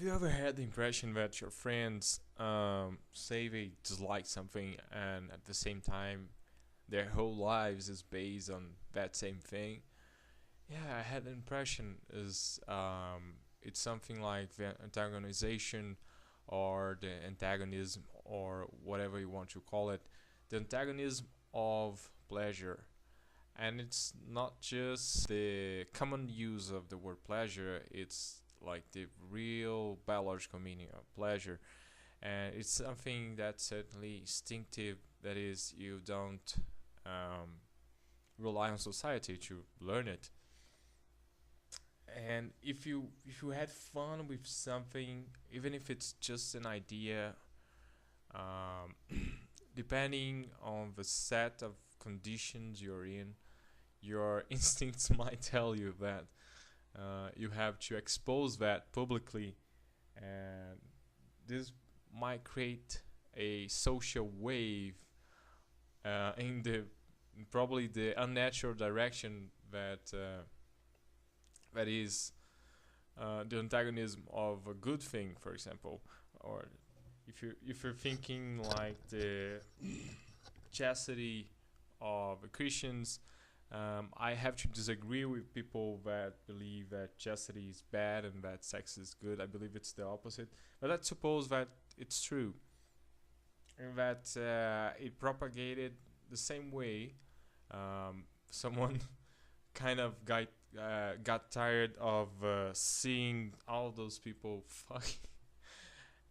you ever had the impression that your friends say they dislike something and at the same time their whole lives is based on that same thing? Yeah, I had the impression is it's something like the antagonization or the antagonism or whatever you want to call it, the antagonism of pleasure. And it's not just the common use of the word pleasure, it's like the real biological meaning of pleasure. And it's something that's certainly instinctive, that is, you don't um, rely on society to learn it. And if you had fun with something, even if it's just an idea, um, depending on the set of conditions you're in, your instincts might tell you that you have to expose that publicly, and this might create a social wave in the probably the unnatural direction that is the antagonism of a good thing, for example, or if you're thinking like the chastity of Christians. I have to disagree with people that believe that chastity is bad and that sex is good. I believe it's the opposite. But let's suppose that it's true and that it propagated the same way. Someone kind of got tired of seeing all those people fucking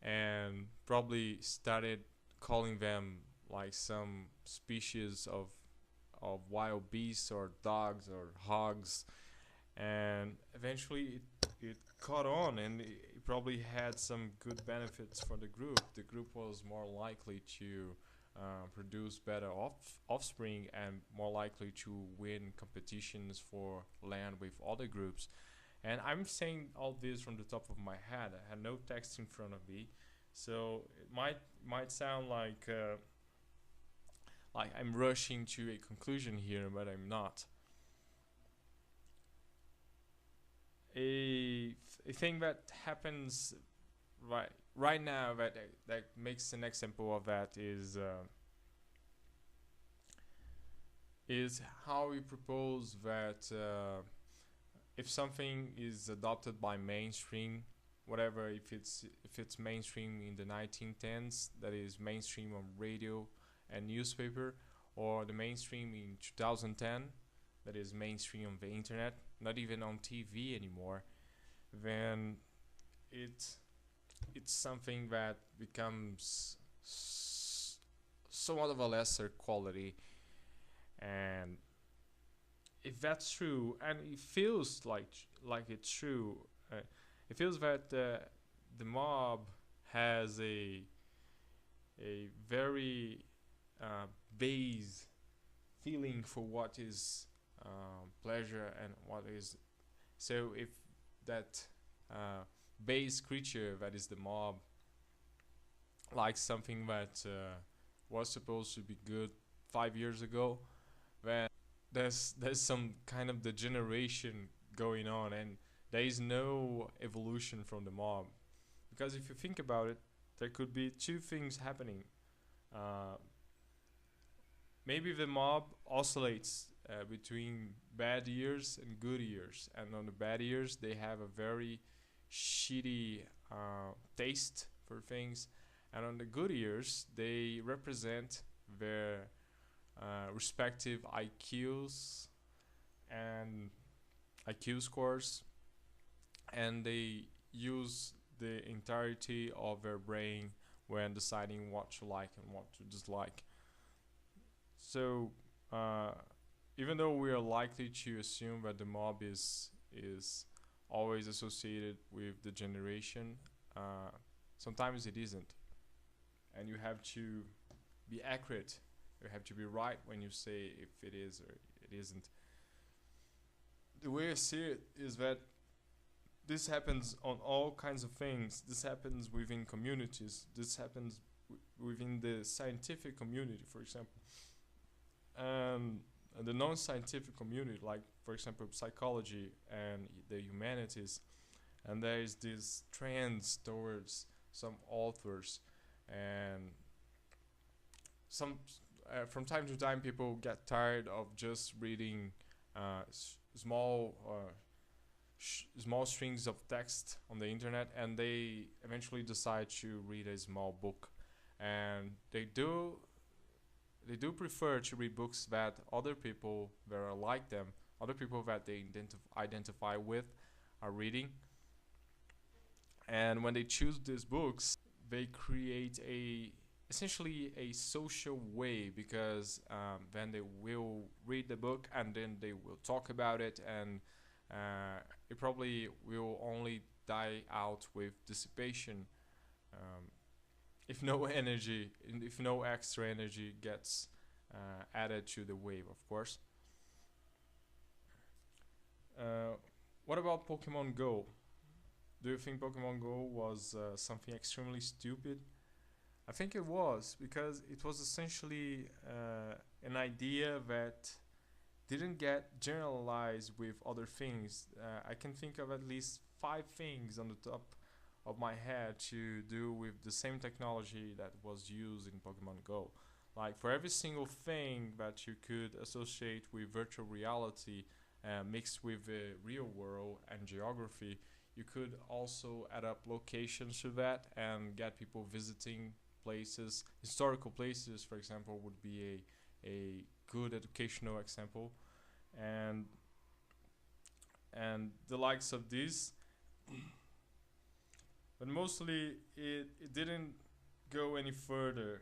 and probably started calling them like some species of wild beasts or dogs or hogs, and eventually it caught on, and it probably had some good benefits for the group. The group was more likely to produce better offspring and more likely to win competitions for land with other groups. And I'm saying all this from the top of my head. I had no text in front of me, so it might sound like I'm rushing to a conclusion here, but I'm not. A thing that happens right now that makes an example of that is how we propose that if something is adopted by mainstream, whatever, if it's mainstream in the 1910s, that is mainstream on radio and newspaper, or the mainstream in 2010, that is mainstream on the internet, not even on TV anymore, then it's something that becomes somewhat of a lesser quality. And if that's true, and it feels like it's true, it feels that the mob has a very base feeling for what is pleasure and what is. So if that base creature that is the mob likes something that was supposed to be good 5 years ago, then there's some kind of degeneration going on, and there is no evolution from the mob. Because if you think about it, there could be two things happening. Uh, Maybe the mob oscillates between bad years and good years, and on the bad years they have a very shitty taste for things, and on the good years they represent their respective IQs and IQ scores, and they use the entirety of their brain when deciding what to like and what to dislike. So, even though we are likely to assume that the mob is always associated with the generation, sometimes it isn't, and you have to be accurate. You have to be right when you say if it is or it isn't. The way I see it is that this happens on all kinds of things. This happens within communities. This happens within the scientific community, for example. The non-scientific community, like for example psychology and the humanities, and there is this trends towards some authors, and some from time to time people get tired of just reading small strings of text on the internet, and they eventually decide to read a small book, and they do prefer to read books that other people that are like them, other people that they identify with, are reading. And when they choose these books, they create a essentially a social way, because then they will read the book and then they will talk about it, and it probably will only die out with dissipation, um, if no energy, if no extra energy gets added to the wave, of course. Uh, what about Pokemon Go? Do you think Pokemon Go was something extremely stupid? I think it was, because it was essentially an idea that didn't get generalized with other things. I can think of at least five things on the top of my head to do with the same technology that was used in Pokemon Go. Like for every single thing that you could associate with virtual reality mixed with the real world and geography, you could also add up locations to that and get people visiting places. Historical places, for example, would be a good educational example, and the likes of this. But mostly it didn't go any further.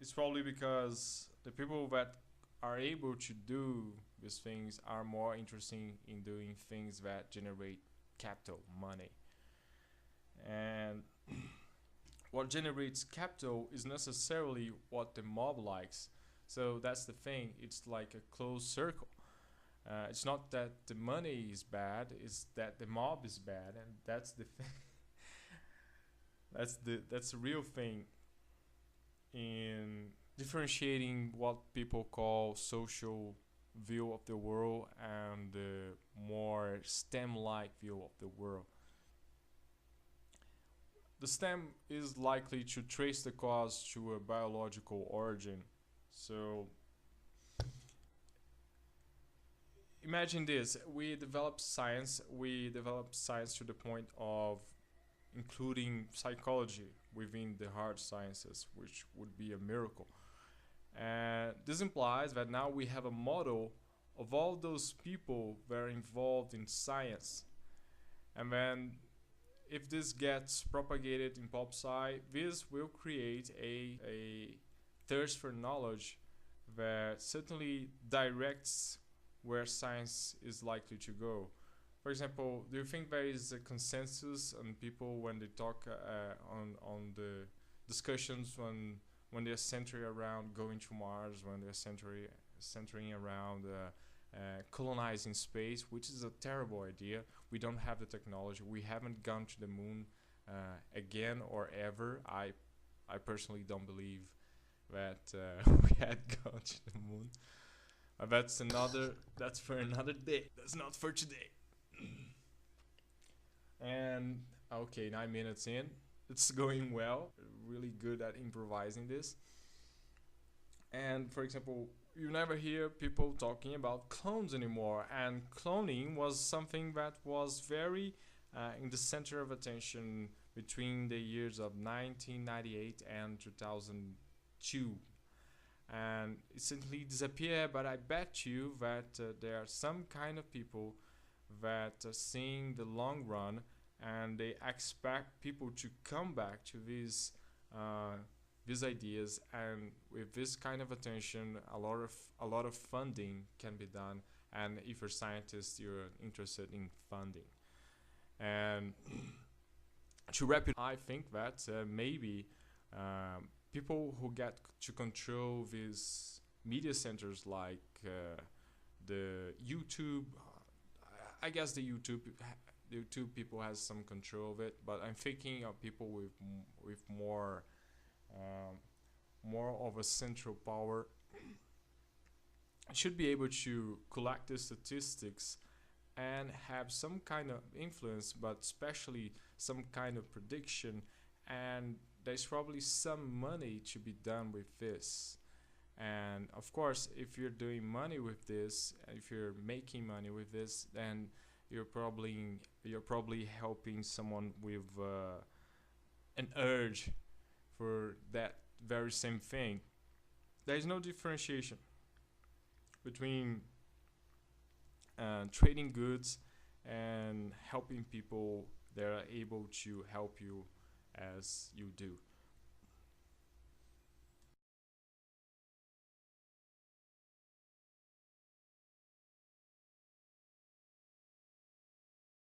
It's probably because the people that are able to do these things are more interested in doing things that generate capital, money. And what generates capital is necessarily what the mob likes. So that's the thing. It's like a closed circle. It's not that the money is bad; it's that the mob is bad, and that's the thing. That's the real thing in differentiating what people call social view of the world and the more STEM-like view of the world. The STEM is likely to trace the cause to a biological origin. So imagine this: we develop science to the point of including psychology within the hard sciences, which would be a miracle. And this implies that now we have a model of all those people that are involved in science. And then, if this gets propagated in pop sci, this will create a thirst for knowledge that certainly directs where science is likely to go. For example, do you think there is a consensus on people when they talk on the discussions when they're centering around going to Mars, when they're centering around colonizing space, which is a terrible idea. We don't have the technology. We haven't gone to the moon again or ever. I personally don't believe that we had gone to the moon. That's for another day. That's not for today. And okay, 9 minutes in, it's going well. Really good at improvising this. And for example, you never hear people talking about clones anymore. And cloning was something that was very in the center of attention between the years of 1998 and 2002. And it simply disappeared, but I bet you that there are some kind of people that are seeing the long run, and they expect people to come back to these ideas, and with this kind of attention, a lot of funding can be done. And if you're a scientist, you're interested in funding. And to wrap it, I think that maybe people who get to control these media centers like the YouTube, I guess the YouTube people has some control of it, but I'm thinking of people with more of a central power should be able to collect the statistics and have some kind of influence, but especially some kind of prediction, and there's probably some money to be done with this. And of course, if you're doing money with this, if you're making money with this, then you're probably helping someone with an urge for that very same thing. There is no differentiation between trading goods and helping people that are able to help you as you do.